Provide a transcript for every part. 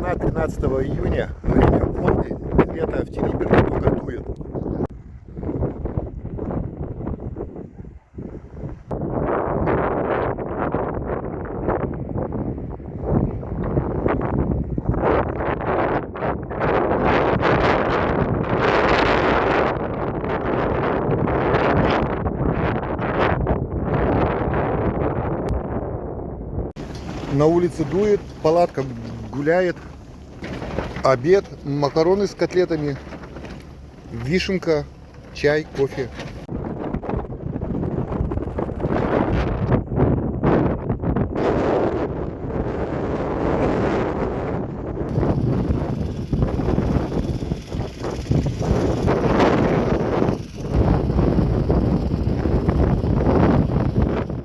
Весна 13 июня, время годы, лето в Териберге только дует. На улице дует, палатка гуляет, обед, макароны с котлетами, вишенка, чай, кофе.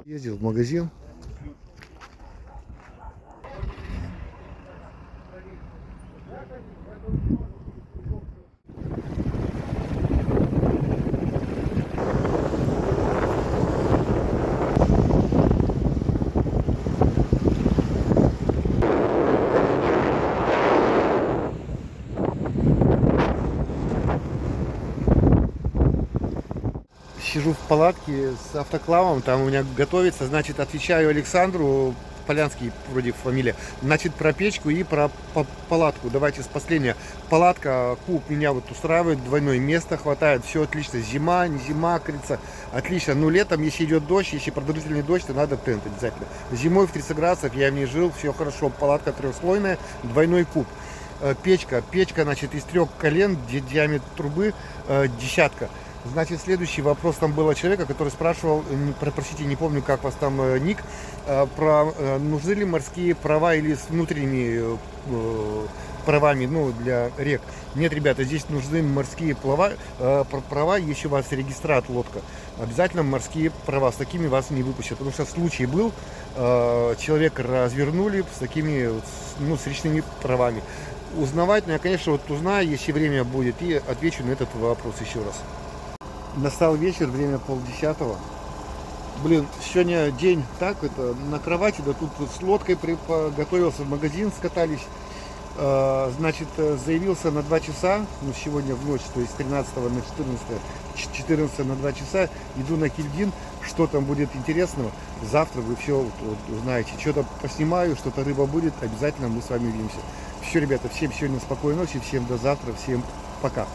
Ездил в магазин. Сижу в палатке с автоклавом, там у меня готовится, значит, отвечаю Александру, Полянский вроде фамилия, значит, про печку и про палатку. Давайте с последнего. Палатка, куб меня вот устраивает, двойное место хватает, все отлично. Зима, не зима, кажется, отлично. Но летом, если идет дождь, если продолжительный дождь, то надо тент обязательно. Зимой в 30 градусов я в ней жил, все хорошо. Палатка трехслойная, двойной куб. Печка, значит, из 3 колен, диаметр трубы, десятка. Значит, следующий вопрос, там было человека, который спрашивал, простите, не помню, как вас там ник, про нужны ли морские права или с внутренними правами, ну, для рек. Нет, ребята, здесь нужны морские права, если у вас регистрат лодка. Обязательно морские права, с такими вас не выпустят, потому что случай был, человека развернули с такими, ну, с речными правами. Узнавать, ну, я, конечно, вот узнаю, если время будет, и отвечу на этот вопрос еще раз. Настал вечер, время 9:30. Блин, сегодня день так, это на кровати, да тут с лодкой готовился в магазин, скатались. Значит, заявился на 2 часа, ну сегодня в ночь, то есть 13 на 14 на 2 часа, иду на Кильдин, что там будет интересного. Завтра вы все узнаете, что-то поснимаю, что-то рыба будет, обязательно мы с вами увидимся. Все, ребята, всем сегодня спокойной ночи, всем до завтра, всем пока.